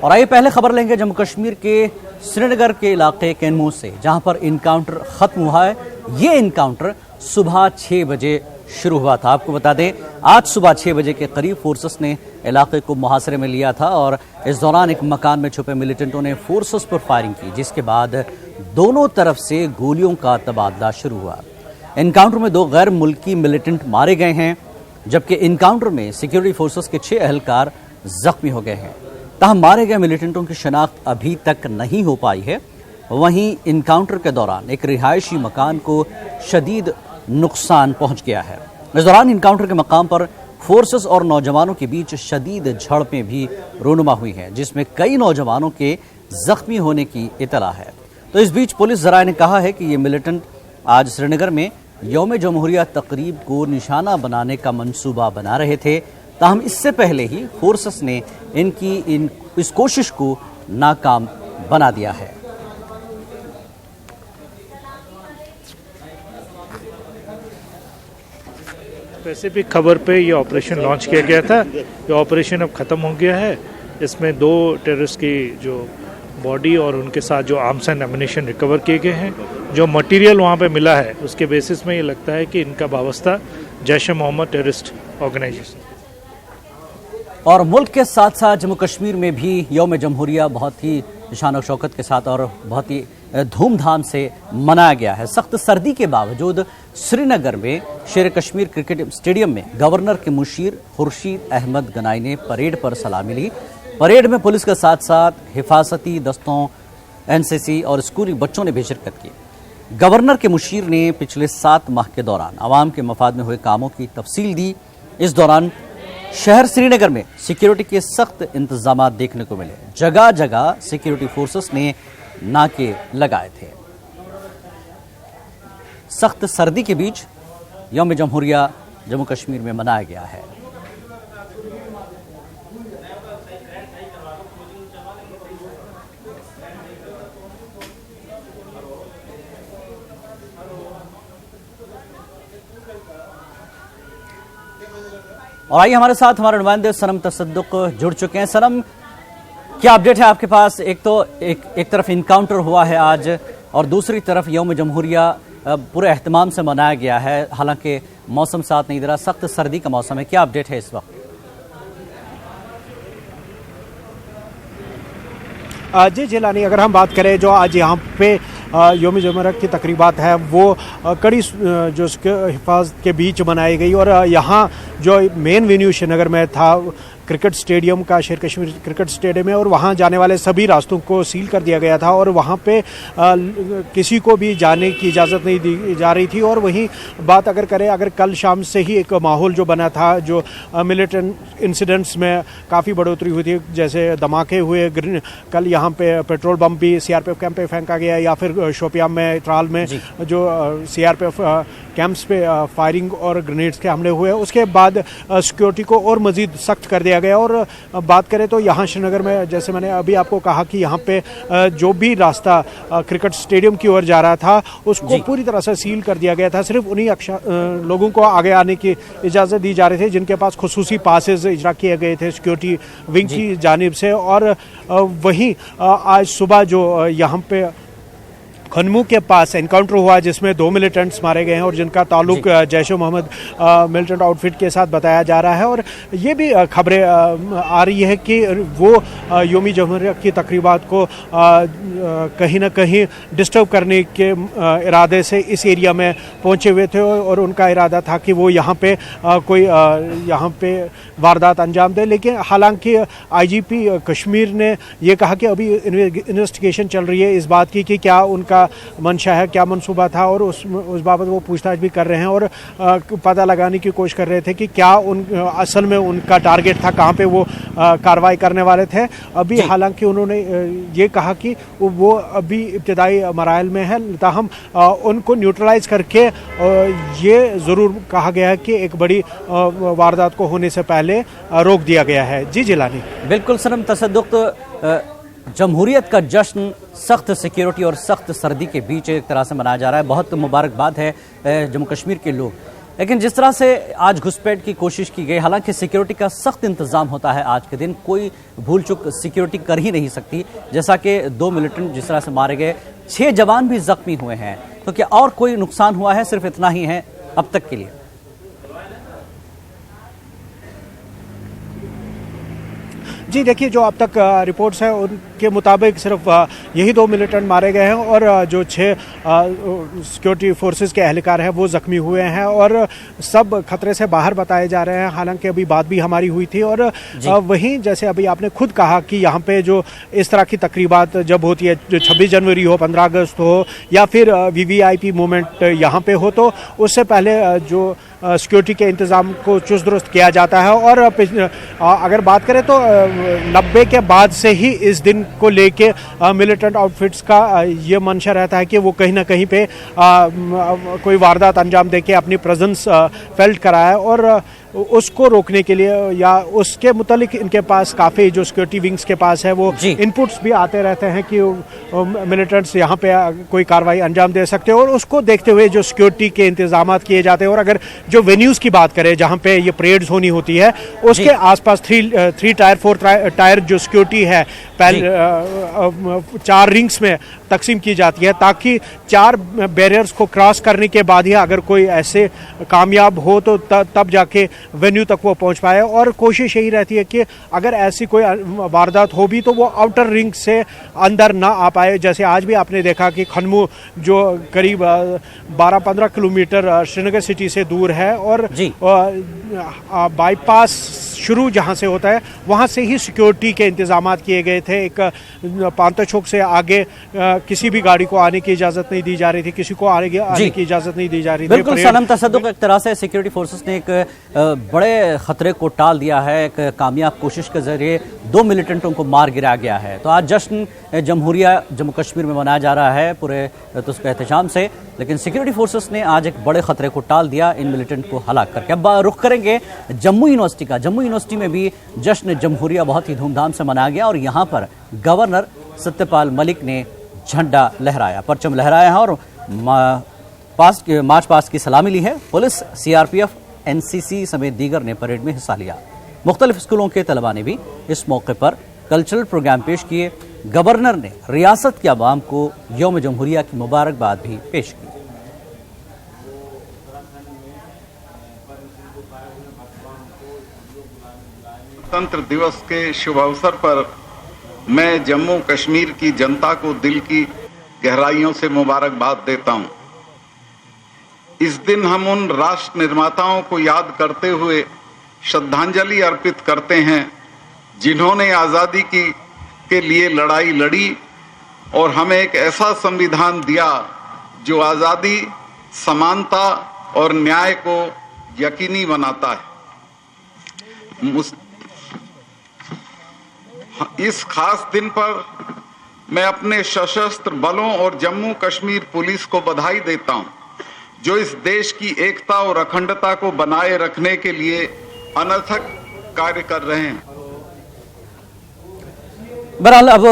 और आइए पहले खबर लेंगे जम्मू कश्मीर के श्रीनगर के इलाके कैनमू से, जहां पर इनकाउंटर खत्म हुआ है। ये इनकाउंटर सुबह 6 बजे शुरू हुआ था। आपको बता दें, आज सुबह 6 बजे के करीब फोर्सेस ने इलाके को मुहासरे में लिया था और इस दौरान एक मकान में छुपे मिलिटेंटों ने फोर्सेस पर फायरिंग की, जिसके बाद दोनों तरफ से गोलियों का तबादला शुरू हुआ। इनकाउंटर में 2 गैर मुल्की मिलिटेंट मारे गए हैं, जबकि इनकाउंटर में सिक्योरिटी फोर्सेस के 6 एहलकार जख्मी हो गए हैं। ताहम मारे गए मिलिटेंटों की शनाख्त अभी तक नहीं हो पाई है। वहीं इनकाउंटर के दौरान एक रिहायशी मकान को शदीद नुकसान पहुंच गया है। इस दौरान इनकाउंटर के मकाम पर फोर्सेस और नौजवानों के बीच शदीद झड़पें भी रोनुमा हुई हैं, जिसमें कई नौजवानों के जख्मी होने की इतला है। तो इस बीच पुलिस जराये ने कहा है कि ये मिलिटेंट आज श्रीनगर में यौम जमहूरिया तकरीब को निशाना बनाने का मंसूबा बना रहे थे। ताहम इससे पहले ही फोर्सेस ने इनकी इस कोशिश को नाकाम बना दिया है। स्पेसिफिक खबर पे ये ऑपरेशन लॉन्च किया गया था। ये ऑपरेशन अब ख़त्म हो गया है। इसमें 2 टेररिस्ट की जो बॉडी और उनके साथ जो आर्म्स एंड एमिनेशन रिकवर किए गए हैं, जो मटेरियल वहाँ पे मिला है उसके बेसिस में ये लगता है कि इनका वाबस्ता जैश-ए-मोहम्मद टेररिस्ट ऑर्गेनाइजेशन। और मुल्क के साथ साथ जम्मू कश्मीर में भी यौम जमहूरिया बहुत ही शान और शौकत के साथ और बहुत ही धूमधाम से मनाया गया है। सख्त सर्दी के बावजूद श्रीनगर में शेर कश्मीर क्रिकेट स्टेडियम में गवर्नर के मुशीर खुर्शीद अहमद गनाई ने परेड पर सलामी ली। परेड में पुलिस के साथ साथ हिफाजती दस्तों, एनसीसी और स्कूली बच्चों ने भी शिरकत की। गवर्नर के मुशीर ने पिछले 7 माह के दौरान आवाम के मफाद में हुए कामों की तफसील दी। इस दौरान शहर श्रीनगर में सिक्योरिटी के सख्त इंतजाम देखने को मिले। जगह जगह सिक्योरिटी फोर्सेस ने नाके लगाए थे। सख्त सर्दी के बीच यौम जमहूरिया जम्मू कश्मीर में मनाया गया है। और आइए हमारे साथ हमारे नुमाइंदे सनम तसद्दुक जुड़ चुके हैं। सनम, क्या अपडेट है आपके पास? एक तरफ इनकाउंटर हुआ है आज और दूसरी तरफ यौम जमहूरिया पूरे एहतमाम से मनाया गया है। हालांकि मौसम साथ नहीं दे रहा, सख्त सर्दी का मौसम है। क्या अपडेट है इस वक्त? जी जिलानी, अगर हम बात करें जो आज यहाँ पे यौम जमहूरिया की तकरीबात है वो कड़ी जो हिफाजत के बीच मनाई गई। और यहाँ जो मेन वेन्यू श्रीनगर में था क्रिकेट स्टेडियम का, शेर कश्मीर क्रिकेट स्टेडियम है, और वहाँ जाने वाले सभी रास्तों को सील कर दिया गया था और वहाँ पे किसी को भी जाने की इजाज़त नहीं दी जा रही थी। और वहीं बात अगर करें, अगर कल शाम से ही एक माहौल जो बना था, जो मिलिटेंट इंसिडेंट्स में काफ़ी बढ़ोतरी हुई थी, जैसे धमाके हुए, कल यहाँ पे पेट्रोल बम भी सीआरपीएफ कैंप पे फेंका गया, या फिर शोपियां में, त्राल में जो सीआरपीएफ कैंप्स पे फायरिंग और ग्रेनेड्स के हमले हुए। उसके बाद सिक्योरिटी को और मज़ीद सख्त कर दिया गया। और बात करें तो यहाँ श्रीनगर में, जैसे मैंने अभी आपको कहा कि यहाँ पे जो भी रास्ता क्रिकेट स्टेडियम की ओर जा रहा था उसको पूरी तरह से सील कर दिया गया था। सिर्फ उन्हीं लोगों को आगे आने की इजाज़त दी जा रही थी जिनके पास खुसूसी पासेस इजरा किए गए थे सिक्योरिटी विंग की जानिब से। और वहीं आज सुबह जो यहाँ पे खनमू के पास एनकाउंटर हुआ, जिसमें 2 मिलिटेंट्स मारे गए हैं और जिनका ताल्लुक जैश-ए-मोहम्मद मिलिटेंट आउटफिट के साथ बताया जा रहा है। और ये भी खबरें आ रही है कि वो यौम जमहूरिया की तकरीबात को कहीं ना कहीं डिस्टर्ब करने के इरादे से इस एरिया में पहुंचे हुए थे और उनका इरादा था कि वो यहाँ पे कोई यहाँ पे वारदात अंजाम दे। लेकिन हालांकि आईजीपी कश्मीर ने ये कहा कि अभी इन्वेस्टिगेशन चल रही है इस बात की कि क्या उनका मंशा है, क्या मंसूबा था, और उस बाबत वो पूछताछ भी कर रहे हैं और पता लगाने की कोशिश कर रहे थे कि क्या असल में उनका टारगेट था, कहाँ पे वो कार्रवाई करने वाले थे। अभी हालांकि उन्होंने ये कहा कि वो अभी इब्तिदाई मराइल में है, ताहम उनको न्यूट्रलाइज करके ये ज़रूर कहा गया है कि एक बड़ी वारदात को होने से पहले रोक दिया गया है। जी जिलानी, बिल्कुल सनम तसद्दुक, जमहूरियत का जश्न सख्त सिक्योरिटी और सख्त सर्दी के बीच एक तरह से मनाया जा रहा है। बहुत मुबारकबाद है जम्मू कश्मीर के लोग लेकिन जिस तरह से आज घुसपैठ की कोशिश की गई, हालांकि सिक्योरिटी का सख्त इंतजाम होता है आज के दिन, कोई भूल चूक सिक्योरिटी कर ही नहीं सकती। जैसा कि 2 मिलिटेंट जिस तरह से मारे गए, 6 जवान भी जख्मी हुए हैं, तो क्या और कोई नुकसान हुआ है? सिर्फ इतना ही है अब तक के लिए। जी देखिए, जो अब तक रिपोर्ट्स हैं उनके मुताबिक सिर्फ यही 2 मिलिटेंट मारे गए हैं और जो 6 सिक्योरिटी फोर्सेस के एहलकार हैं वो ज़ख्मी हुए हैं और सब खतरे से बाहर बताए जा रहे हैं। हालांकि अभी बात भी हमारी हुई थी और वहीं जैसे अभी आपने खुद कहा कि यहाँ पे जो इस तरह की तकरीबात जब होती है, जो 26 जनवरी हो, 15 अगस्त हो या फिर VVIP मूवमेंट यहाँ पे हो, तो उससे पहले जो सिक्योरिटी के इंतज़ाम को चुस्त दुरुस्त किया जाता है। और अगर बात करें तो 90 के बाद से ही इस दिन को लेके मिलिटेंट आउटफिट्स का ये मंशा रहता है कि वो कहीं ना कहीं पे कोई वारदात अंजाम देके अपनी प्रेजेंस फेल्ट कराए और उसको रोकने के लिए या उसके मुतालिक इनके पास काफ़ी जो सिक्योरिटी विंग्स के पास है वो इनपुट्स भी आते रहते हैं कि मिलिटेंट्स यहाँ पे कोई कार्रवाई अंजाम दे सकते हैं और उसको देखते हुए जो सिक्योरिटी के इंतजाम किए जाते हैं। और अगर जो वेन्यूज़ की बात करें जहाँ पे ये परेड्स होनी होती है, उसके आसपास 3 टायर 4 टायर जो सिक्योरिटी है 4 रिंग्स में तकसीम की जाती है ताकि 4 बैरियर्स को क्रॉस करने के बाद ही अगर कोई ऐसे कामयाब हो तो तब जाके वेन्यू तक वो पहुंच पाए। और कोशिश यही रहती है कि अगर ऐसी कोई वारदात हो भी तो वो आउटर रिंग से अंदर ना आ पाए। जैसे आज भी आपने देखा कि खनमू जो करीब 12-15 किलोमीटर श्रीनगर सिटी से दूर है और बाईपास शुरू जहां से होता है वहां से ही सिक्योरिटी के इंतजाम किए गए थे। एक पांता चौक से आगे किसी भी गाड़ी को आने की इजाजत नहीं दी जा रही थी, किसी को आने की इजाजत नहीं दी जा रही थी। बिल्कुल सनम तसद्दुक, एक तरह से सिक्योरिटी फोर्सेस ने एक बड़े खतरे को टाल दिया है। एक कामयाब कोशिश के जरिए 2 मिलिटेंटों को मार गिराया गया है। तो आज जश्न जमहूरिया जम्मू कश्मीर में मनाया जा रहा है पूरे उसके एहतशाम से, लेकिन सिक्योरिटी फोर्सेस ने आज एक बड़े खतरे को टाल दिया इन मिलिटेंट को हलाक करके। अब रुख करेंगे जम्मू यूनिवर्सिटी का। जम्मू यूनिवर्सिटी में भी जश्न जमहूरिया बहुत ही धूमधाम से मनाया गया और यहाँ पर गवर्नर सत्यपाल मलिक ने झंडा लहराया, परचम लहराया है और मार्च पास्ट की सलामी ली है। पुलिस, CRPF, NCC समेत दीगर ने परेड में हिस्सा लिया। मुख्तलिफ स्कूलों के तलबा ने भी इस मौके पर कल्चरल प्रोग्राम पेश किए। गवर्नर ने रियासत के अवाम को यौम जमहूरिया की मुबारकबाद भी पेश की। गणतंत्र दिवस के शुभ अवसर पर मैं जम्मू कश्मीर की जनता को दिल की गहराइयों से मुबारकबाद देता हूं। इस दिन हम उन राष्ट्र निर्माताओं को याद करते हुए श्रद्धांजलि अर्पित करते हैं जिन्होंने आज़ादी के लिए लड़ाई लड़ी और हमें एक ऐसा संविधान दिया जो आज़ादी, समानता और न्याय को यकीनी बनाता है। इस खास दिन पर मैं अपने सशस्त्र बलों और जम्मू कश्मीर पुलिस को बधाई देता हूं, जो इस देश की एकता और अखंडता को बनाए रखने के लिए अनथक कार्य कर रहे हैं। बहरहाल अब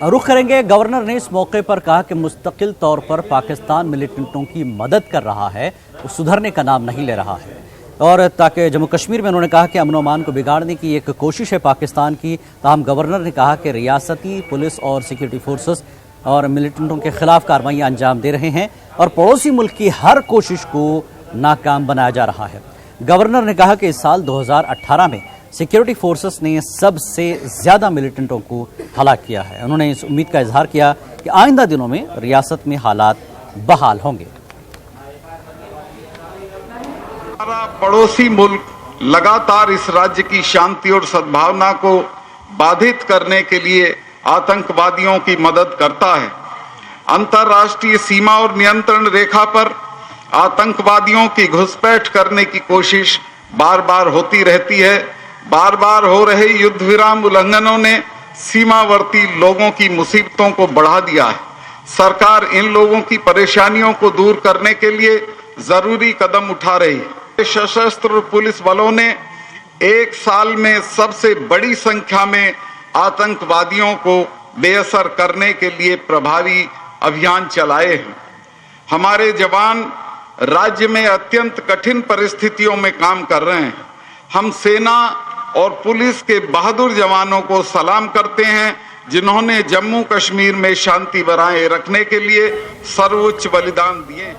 रुख करेंगे। गवर्नर ने इस मौके पर कहा कि मुस्तकिल तौर पर पाकिस्तान मिलिटेंटों की मदद कर रहा है, वो सुधरने का नाम नहीं ले रहा है। और ताकि जम्मू कश्मीर में उन्होंने कहा कि अमन अमान को बिगाड़ने की एक कोशिश है पाकिस्तान की। ताहम गवर्नर ने कहा कि रियासती पुलिस और सिक्योरिटी फोर्सेस और मिलिटेंटों के खिलाफ कार्रवाइयाँ अंजाम दे रहे हैं और पड़ोसी मुल्क की हर कोशिश को नाकाम बनाया जा रहा है। गवर्नर ने कहा कि इस साल 2018 में सिक्योरिटी फोर्सेस ने सबसे ज्यादा मिलिटेंटों को हलाक किया है। उन्होंने इस उम्मीद का इजहार किया कि आइंदा दिनों में रियासत में हालात बहाल होंगे। हमारा पड़ोसी मुल्क लगातार इस राज्य की शांति और सद्भावना को बाधित करने के लिए आतंकवादियों की मदद करता है। अंतर्राष्ट्रीय सीमा और नियंत्रण रेखा पर आतंकवादियों की घुसपैठ करने की कोशिश बार बार होती रहती है। बार बार हो रहे युद्ध विराम उल्लंघनों ने सीमावर्ती लोगों की मुसीबतों को बढ़ा दिया है। सरकार इन लोगों की परेशानियों को दूर करने के लिए जरूरी कदम उठा रही है। सशस्त्र पुलिस बलों ने एक साल में सबसे बड़ी संख्या में आतंकवादियों को बेअसर करने के लिए प्रभावी अभियान चलाए हैं। हमारे जवान राज्य में अत्यंत कठिन परिस्थितियों में काम कर रहे हैं। हम सेना और पुलिस के बहादुर जवानों को सलाम करते हैं, जिन्होंने जम्मू कश्मीर में शांति बनाए रखने के लिए सर्वोच्च बलिदान दिए।